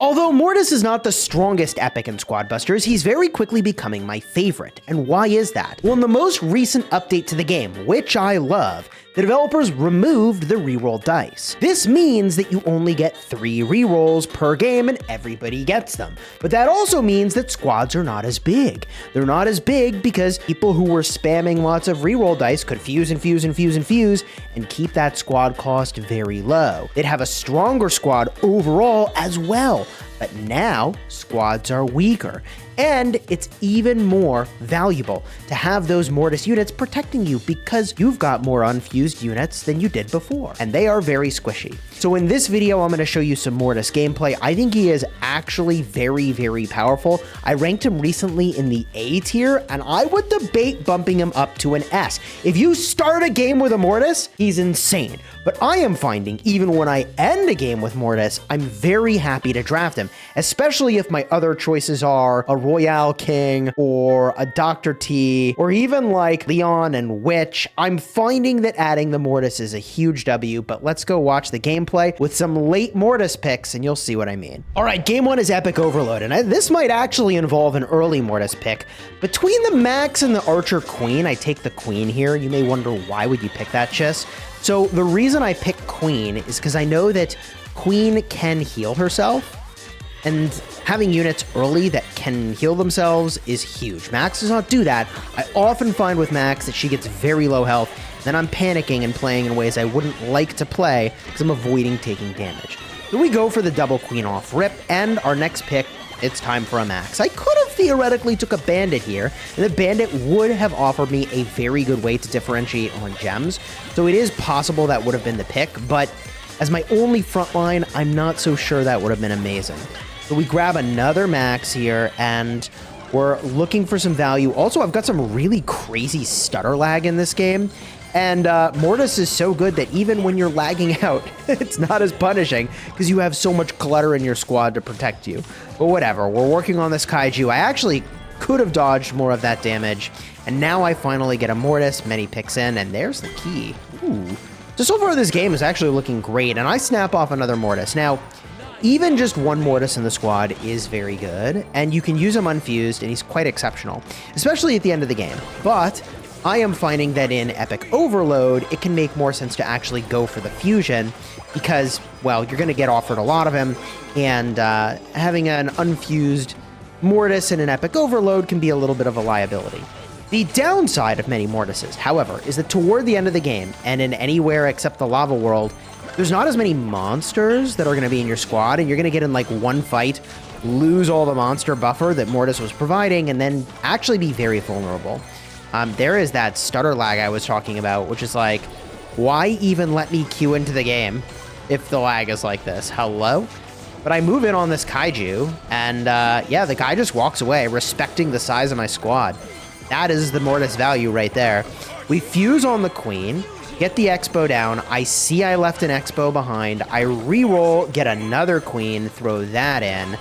Although Mortis is not the strongest epic in Squad Busters, he's very quickly becoming my favorite. And why is that? Well, in the most recent update to the game, which I love, the developers removed the reroll dice. This means that you only get 3 rerolls per game and everybody gets them. But that also means that squads are not as big. They're not as big because people who were spamming lots of reroll dice could fuse and fuse and fuse and fuse and keep that squad cost very low. They'd have a stronger squad overall as well. But now, squads are weaker, and it's even more valuable to have those Mortis units protecting you because you've got more unfused units than you did before, and they are very squishy. So in this video, I'm going to show you some Mortis gameplay. I think he is actually very, very powerful. I ranked him recently in the A tier, and I would debate bumping him up to an S. If you start a game with a Mortis, he's insane. But I am finding even when I end a game with Mortis, I'm very happy to draft him, especially if my other choices are a Royale King or a Dr. T or even like Leon and Witch. I'm finding that adding the Mortis is a huge W, but let's go watch the gameplay with some late Mortis picks and you'll see what I mean. All right, game 1 is Epic Overload, and this might actually involve an early Mortis pick. Between the Max and the Archer Queen, I take the Queen here. You may wonder, why would you pick that, Chis? So the reason I pick Queen is because I know that Queen can heal herself, and having units early that can heal themselves is huge. Max does not do that. I often find with Max that she gets very low health, then I'm panicking and playing in ways I wouldn't like to play because I'm avoiding taking damage. So we go for the double Queen off rip, and our next pick, it's time for a Max. I could have theoretically took a Bandit here, and the Bandit would have offered me a very good way to differentiate on gems, so it is possible that would have been the pick, but as my only frontline, I'm not so sure that would have been amazing. So we grab another Max here, and we're looking for some value. Also, I've got some really crazy stutter lag in this game, and Mortis is so good that even when you're lagging out, it's not as punishing because you have so much clutter in your squad to protect you. But whatever, we're working on this Kaiju. I actually could have dodged more of that damage, and now I finally get a Mortis. Many picks in, and there's the key. Ooh. So far this game is actually looking great, and I snap off another Mortis. Now, even just one Mortis in the squad is very good, and you can use him unfused, and he's quite exceptional, especially at the end of the game. But I am finding that in Epic Overload, it can make more sense to actually go for the fusion because, well, you're going to get offered a lot of him, and having an unfused Mortis in an Epic Overload can be a little bit of a liability. The downside of many Mortises, however, is that toward the end of the game, and in anywhere except the Lava World, there's not as many monsters that are going to be in your squad, and you're going to get in like one fight, lose all the monster buffer that Mortis was providing, and then actually be very vulnerable. There is that stutter lag I was talking about, which is like, why even let me queue into the game if the lag is like this? Hello? But I move in on this Kaiju, and yeah, the guy just walks away, respecting the size of my squad. That is the Mortis value right there. We fuse on the Queen, get the Expo down. I see I left an Expo behind. I reroll, get another Queen, throw that in,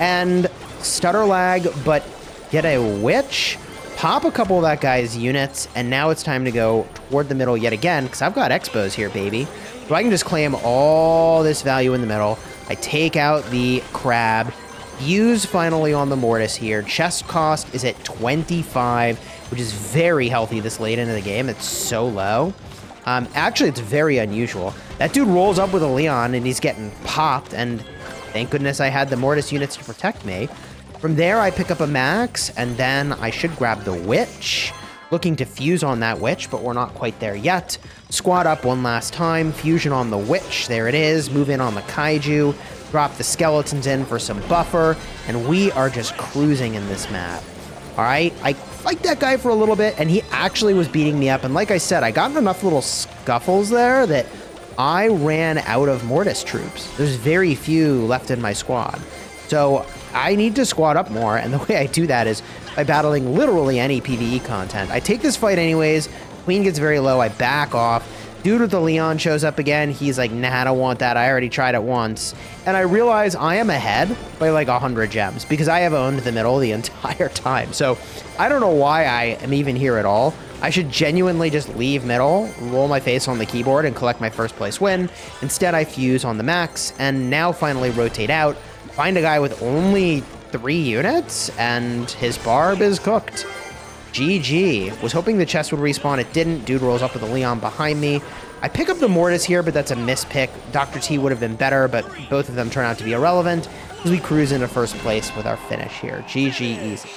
and stutter lag, but get a Witch, pop a couple of that guy's units, and now it's time to go toward the middle yet again, because I've got Expos here, baby. So I can just claim all this value in the middle. I take out the Crab, fuse finally on the Mortis here. Chest cost is at 25, which is very healthy this late into the game. It's so low. Actually, it's very unusual. That dude rolls up with a Leon, and he's getting popped, and thank goodness I had the Mortis units to protect me. From there, I pick up a Max, and then I should grab the Witch. Looking to fuse on that Witch, but we're not quite there yet. Squad up one last time, fusion on the Witch, there it is. Move in on the Kaiju, drop the skeletons in for some buffer, and we are just cruising in this map. All right, I fight that guy for a little bit, and he actually was beating me up, and like I said, I got enough little scuffles there that I ran out of Mortis troops. There's very few left in my squad. So I need to squad up more, and the way I do that is by battling literally any PvE content. I take this fight anyways, Queen gets very low, I back off. Dude with the Leon shows up again, he's like, nah, I don't want that, I already tried it once. And I realize I am ahead by like 100 gems, because I have owned the middle the entire time. So I don't know why I am even here at all. I should genuinely just leave middle, roll my face on the keyboard, and collect my first place win. Instead, I fuse on the Max, and now finally rotate out. find a guy with only 3 units, and his barb is cooked. GG. Was hoping the chest would respawn. It didn't. Dude rolls up with a Leon behind me. I pick up the Mortis here, but that's a mispick. Dr. T would have been better, but both of them turn out to be irrelevant as we cruise into first place with our finish here. GG easy.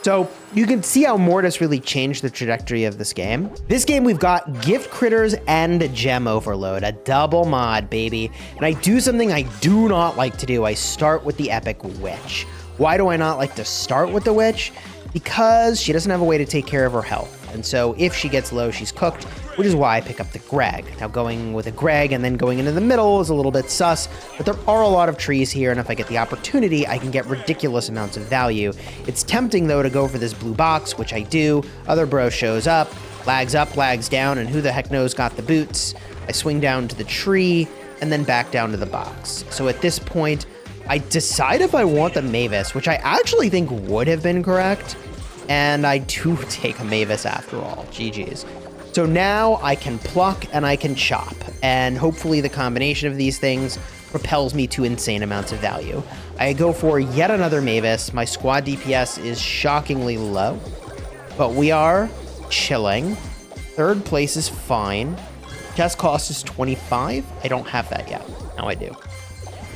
So you can see how Mortis really changed the trajectory of this game. This game, we've got Gift Critters and Gem Overload, a double mod, baby. And I do something I do not like to do. I start with the Epic Witch. Why do I not like to start with the Witch? Because she doesn't have a way to take care of her health. And so if she gets low, she's cooked, which is why I pick up the Greg. Now going with a Greg and then going into the middle is a little bit sus, but there are a lot of trees here, and if I get the opportunity, I can get ridiculous amounts of value. It's tempting though to go for this blue box, which I do. Other bro shows up, lags down, and who the heck knows got the boots. I swing down to the tree and then back down to the box. So at this point, I decide if I want the Mavis, which I actually think would have been correct. And I do take a Mavis after all. GG's. So now I can pluck and I can chop. And hopefully the combination of these things propels me to insane amounts of value. I go for yet another Mavis. My squad DPS is shockingly low, but we are chilling. Third place is fine. Chest cost is 25. I don't have that yet. Now I do.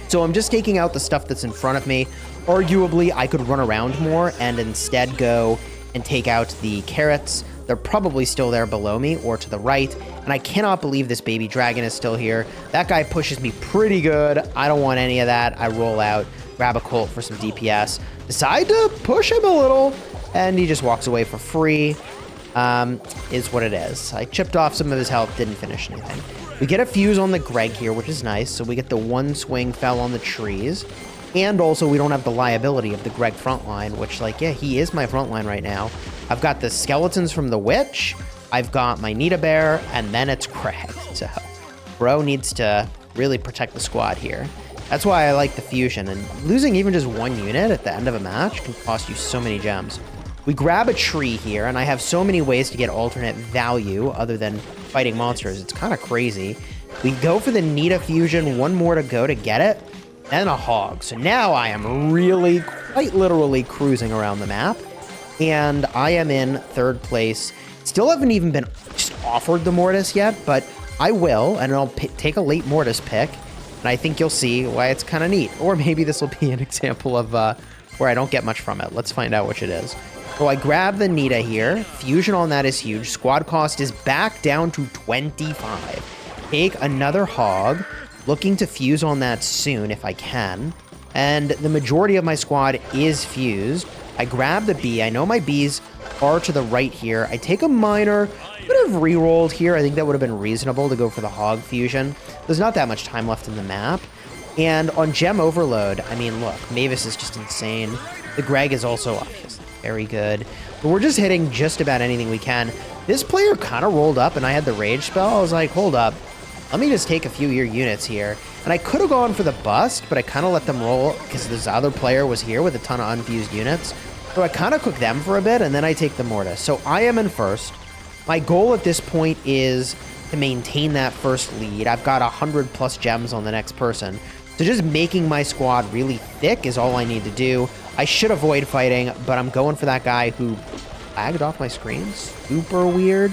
So I'm just taking out the stuff that's in front of me. Arguably, I could run around more and instead go and take out the carrots. They're probably still there below me or to the right. And I cannot believe this baby dragon is still here. That guy pushes me pretty good. I don't want any of that. I roll out, grab a Colt for some DPS, decide to push him a little, and he just walks away for free. Is what it is. I chipped off some of his health, didn't finish anything. We get a fuse on the Greg here, which is nice. So we get the one swing fell on the trees. And also, we don't have the liability of the Greg frontline, which, like, yeah, he is my frontline right now. I've got the skeletons from the Witch. I've got my Nita Bear, and then it's Greg. So, bro needs to really protect the squad here. That's why I like the fusion. And losing even just 1 unit at the end of a match can cost you so many gems. We grab a tree here, and I have so many ways to get alternate value other than fighting monsters. It's kind of crazy. We go for the Nita fusion, 1 more to go to get it. And a hog. So now I am really, quite literally cruising around the map. And I am in 3rd place. Still haven't even been just offered the Mortis yet, but I will. And I'll take a late Mortis pick. And I think you'll see why it's kind of neat. Or maybe this will be an example of where I don't get much from it. Let's find out which it is. So I grab the Nita here. Fusion on that is huge. Squad cost is back down to 25. Take another hog. Looking to fuse on that soon if I can. And the majority of my squad is fused. I grab the bee. I know my bees are to the right here. I take a miner. Could have re-rolled here. I think that would have been reasonable to go for the hog fusion. There's not that much time left in the map. And on Gem Overload, I mean, look, Mavis is just insane. The Greg is also obviously very good. But we're just hitting just about anything we can. This player kind of rolled up and I had the rage spell. I was like, hold up. Let me just take a few of your units here. And I could have gone for the bust, but I kind of let them roll because this other player was here with a ton of unfused units. So I kind of cook them for a bit, and then I take the Mortis. So I am in 1st. My goal at this point is to maintain that first lead. I've got 100 plus gems on the next person. So just making my squad really thick is all I need to do. I should avoid fighting, but I'm going for that guy who lagged off my screen. Super weird.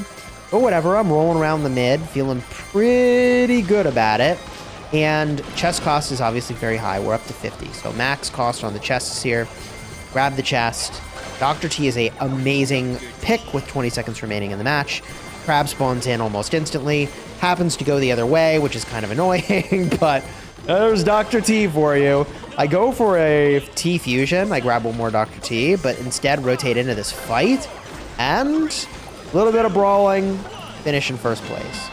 But whatever, I'm rolling around the mid, feeling pretty good about it. And chest cost is obviously very high. We're up to 50. So max cost on the chests here. Grab the chest. Dr. T is a amazing pick with 20 seconds remaining in the match. Crab spawns in almost instantly. Happens to go the other way, which is kind of annoying, but there's Dr. T for you. I go for a T fusion. I grab 1 more Dr. T, but instead rotate into this fight. And a little bit of brawling, finish in 1st place.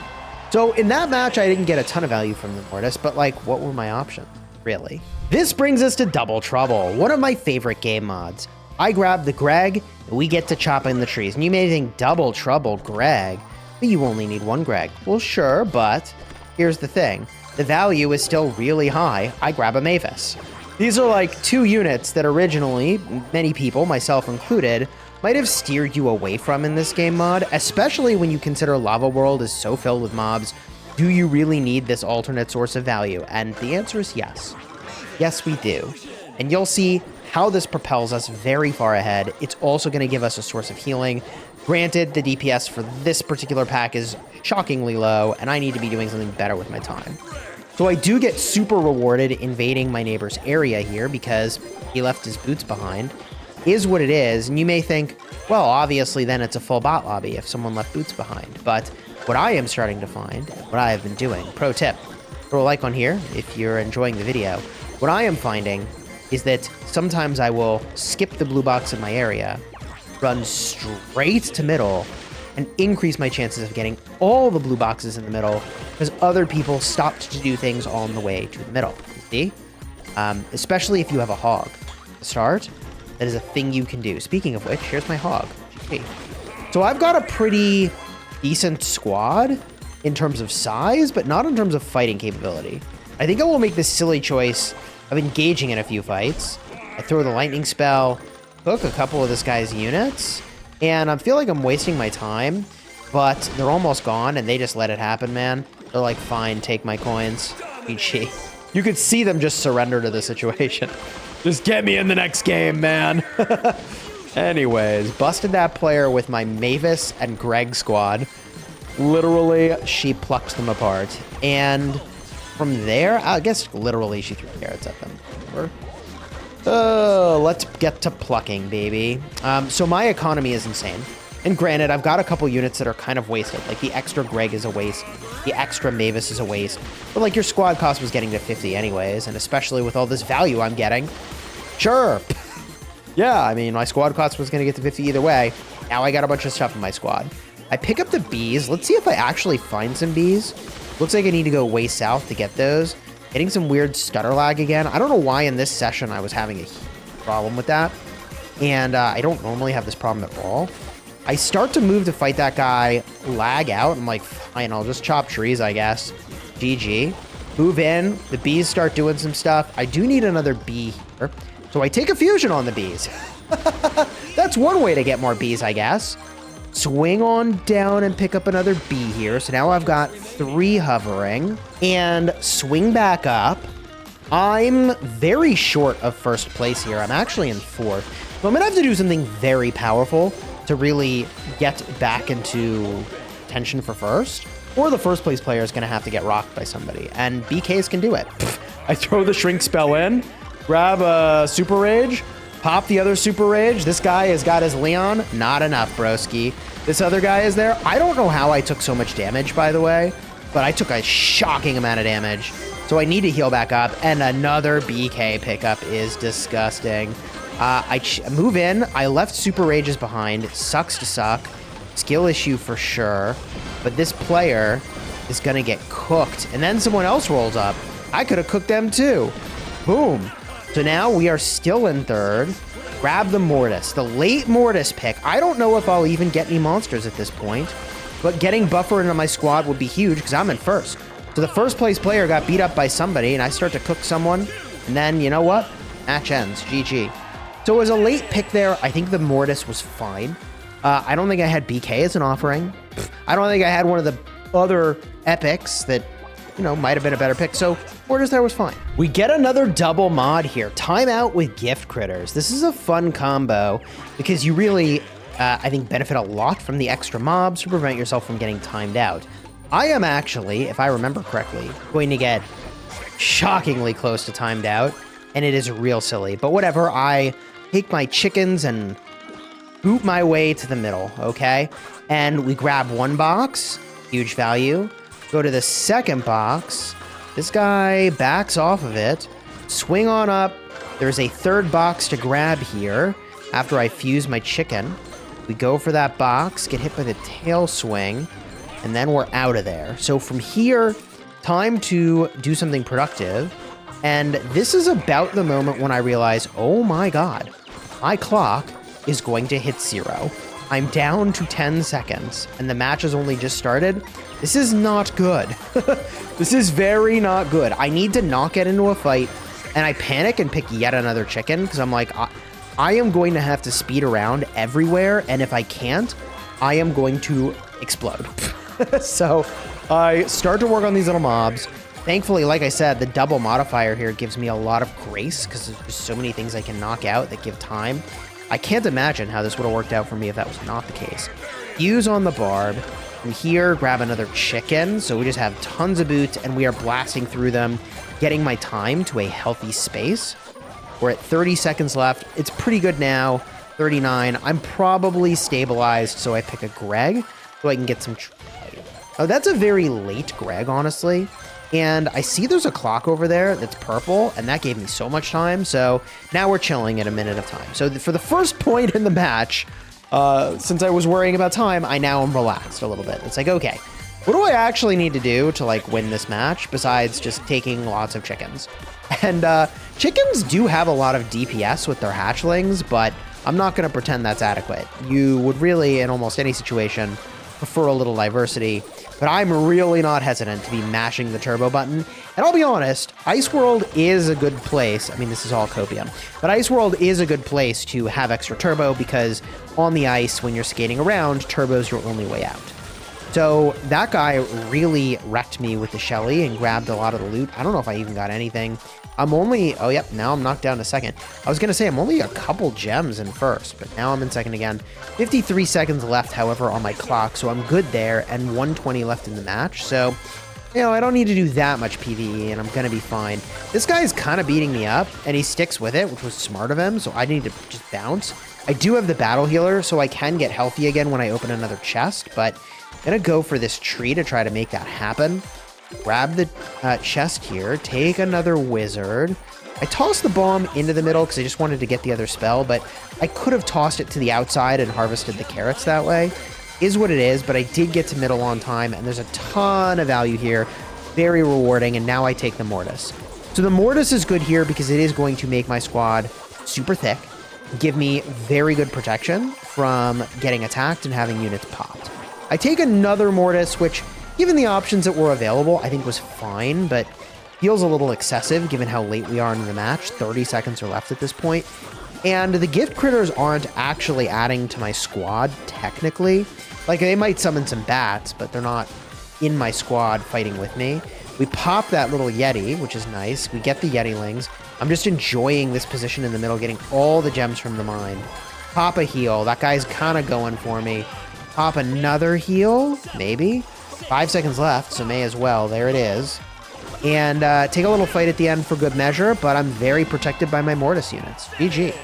So in that match, I didn't get a ton of value from the Mortis, but like, what were my options, really? This brings us to Double Trouble, one of my favorite game mods. I grab the Greg, and we get to chop in the trees. And you may think, Double Trouble, Greg, but you only need 1 Greg. Well, sure, but here's the thing. The value is still really high. I grab a Mavis. These are like 2 units that originally, many people, myself included, might have steered you away from in this game mod, especially when you consider Lava World is so filled with mobs. Do you really need this alternate source of value? And the answer is yes. Yes, we do. and you'll see how this propels us very far ahead. It's also going to give us a source of healing. Granted, the DPS for this particular pack is shockingly low, and I need to be doing something better with my time. So I do get super rewarded invading my neighbor's area here because he left his boots behind. Is what it is, and you may think, well, obviously then it's a full bot lobby if someone left boots behind. But what I am starting to find, what I have been doing, pro tip, throw a like on here if you're enjoying the video. What I am finding is that sometimes I will skip the blue box in my area, run straight to middle, and increase my chances of getting all the blue boxes in the middle because other people stopped to do things on the way to the middle. You see? Especially if you have a hog. To start, that is a thing you can do. Speaking of which, here's my hog. GG. So I've got a pretty decent squad in terms of size, but not in terms of fighting capability. I think I will make this silly choice of engaging in a few fights. I throw the lightning spell, cook a couple of this guy's units, and I feel like I'm wasting my time, but they're almost gone, and they just let it happen, man. They're like, fine, take my coins. GG. You could see them just surrender to the situation. Just get me in the next game, man. Anyways, busted that player with my Mavis and Greg squad. Literally, she plucked them apart. And from there, I guess literally she threw carrots at them. Let's get to plucking, baby. So my economy is insane. And granted, I've got a couple units that are kind of wasted. Like the extra Greg is a waste. The extra Mavis is a waste. But like your squad cost was getting to 50 anyways. And especially with all this value I'm getting. Sure. Yeah, I mean, my squad cost was going to get to 50 either way. Now I got a bunch of stuff in my squad. I pick up the bees. Let's see if I actually find some bees. Looks like I need to go way south to get those. Getting some weird stutter lag again. I don't know why in this session I was having a problem with that. And I don't normally have this problem at all. I start to move to fight that guy, lag out. I'm like, fine, I'll just chop trees, I guess. GG. Move in. The bees start doing some stuff. I do need another bee here. So I take a fusion on the bees. That's one way to get more bees, I guess. Swing on down and pick up another bee here. So now I've got 3 hovering. And swing back up. I'm very short of first place here. I'm actually in 4th. So I'm going to have to do something very powerful to really get back into tension for first. Or the first place player is going to have to get rocked by somebody. And BKs can do it. I throw the shrink spell in. Grab a super rage. Pop the other super rage. This guy has got his Leon. Not enough, broski. This other guy is there. I don't know how I took so much damage, by the way. But I took a shocking amount of damage. So I need to heal back up. And another BK pickup is disgusting. I move in. I left super rages behind. It sucks to suck. Skill issue for sure. But this player is going to get cooked. And then someone else rolls up. I could have cooked them too. Boom. So now we are still in 3rd. Grab the Mortis. The late Mortis pick. I don't know if I'll even get any monsters at this point. But getting Buffer into my squad would be huge because I'm in 1st. So the first place player got beat up by somebody and I start to cook someone. And then, you know what? Match ends. GG. So as a late pick there, I think the Mortis was fine. I don't think I had BK as an offering. I don't think I had one of the other epics that, you know, might have been a better pick. So Mortis there was fine. We get another double mod here. Timeout with gift critters. This is a fun combo because you really, I think, benefit a lot from the extra mobs to prevent yourself from getting timed out. I am actually, if I remember correctly, going to get shockingly close to timed out. And it is real silly. But whatever, I take my chickens and boot my way to the middle, okay? And we grab 1 box, huge value. Go to the 2nd box. This guy backs off of it. Swing on up. There's a 3rd box to grab here after I fuse my chicken. We go for that box, get hit by the tail swing, and then we're out of there. So from here, time to do something productive. And this is about the moment when I realize, oh my god, my clock is going to hit 0. I'm down to 10 seconds, and the match has only just started. This is not good. This is very not good. I need to not get into a fight, and I panic and pick yet another chicken, because I'm like, I am going to have to speed around everywhere, and if I can't, I am going to explode. So I start to work on these little mobs. Thankfully, like I said, the double modifier here gives me a lot of grace because there's just so many things I can knock out that give time. I can't imagine how this would have worked out for me if that was not the case. Fuse on the barb. From here, grab another chicken. So we just have tons of boots and we are blasting through them, getting my time to a healthy space. We're at 30 seconds left. It's pretty good now. 39. I'm probably stabilized, so I pick a Greg so I can get some... Oh, that's a very late Greg, honestly. And I see there's a clock over there that's purple, and that gave me so much time. So now we're chilling at a minute of time. So for the first point in the match, since I was worrying about time, I now am relaxed a little bit. It's like, okay, what do I actually need to do to like win this match besides just taking lots of chickens? And chickens do have a lot of DPS with their hatchlings, but I'm not going to pretend that's adequate. You would really, in almost any situation, prefer a little diversity, but I'm really not hesitant to be mashing the turbo button. And I'll be honest, Ice World is a good place. I mean, this is all copium, but Ice World is a good place to have extra turbo because on the ice, when you're skating around, turbo's your only way out. So that guy really wrecked me with the Shelly and grabbed a lot of the loot. I don't know if I even got anything. I'm only, oh yep, now I'm knocked down to second. I was gonna say I'm only a couple gems in first, but now I'm in second again. 53 seconds left, however, on my clock, so I'm good there, and 120 left in the match. So, you know, I don't need to do that much PvE, and I'm gonna be fine. This guy is kind of beating me up, and he sticks with it, which was smart of him, so I need to just bounce. I do have the battle healer, so I can get healthy again when I open another chest, but I'm gonna go for this tree to try to make that happen. Grab the chest here, take another wizard. I tossed the bomb into the middle because I just wanted to get the other spell, but I could have tossed it to the outside and harvested the carrots that way. Is what it is, but I did get to middle on time, and there's a ton of value here. Very rewarding, and now I take the Mortis. So the Mortis is good here because it is going to make my squad super thick, give me very good protection from getting attacked and having units popped. I take another Mortis, which, given the options that were available, I think was fine, but feels a little excessive given how late we are in the match. 30 seconds are left at this point. And the gift critters aren't actually adding to my squad, technically. Like, they might summon some bats, but they're not in my squad fighting with me. We pop that little Yeti, which is nice. We get the Yetilings. I'm just enjoying this position in the middle, getting all the gems from the mine. Pop a heal. That guy's kind of going for me. Pop another heal, maybe. 5 seconds left, so may as well. There it is. And take a little fight at the end for good measure, but I'm very protected by my Mortis units. GG.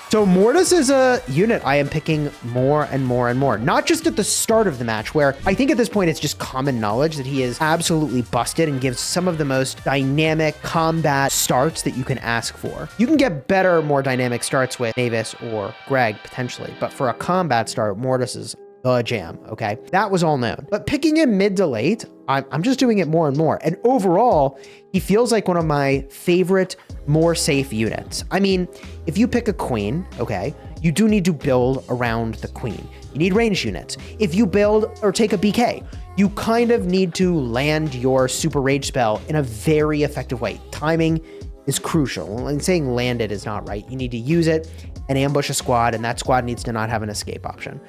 So Mortis is a unit I am picking more and more and more. Not just at the start of the match, where I think at this point it's just common knowledge that he is absolutely busted and gives some of the most dynamic combat starts that you can ask for. You can get better, more dynamic starts with Mavis or Greg, potentially. But for a combat start, Mortis is the jam, okay? That was all known. But picking him mid to late, I'm just doing it more and more. And overall, he feels like one of my favorite, more safe units. I mean, if you pick a queen, okay, you do need to build around the queen. You need range units. If you build or take a BK, you kind of need to land your super rage spell in a very effective way. Timing is crucial. And saying land it is not right. You need to use it and ambush a squad, and that squad needs to not have an escape option.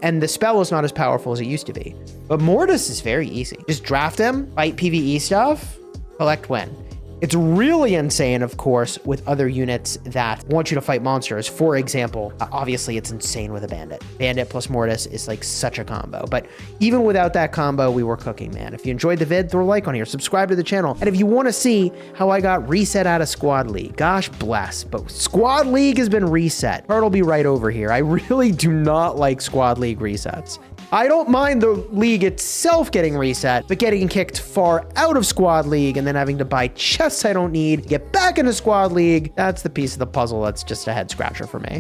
And the spell is not as powerful as it used to be. But Mortis is very easy. Just draft him, fight PvE stuff, collect win. It's really insane, of course, with other units that want you to fight monsters. For example, obviously it's insane with a bandit. Bandit plus Mortis is like such a combo. But even without that combo, we were cooking, man. If you enjoyed the vid, throw a like on here, subscribe to the channel. And if you want to see how I got reset out of Squad League, gosh bless, but Squad League has been reset. Cart'll be right over here. I really do not like Squad League resets. I don't mind the league itself getting reset, but getting kicked far out of Squad League and then having to buy chests I don't need, get back into Squad League, that's the piece of the puzzle that's just a head scratcher for me.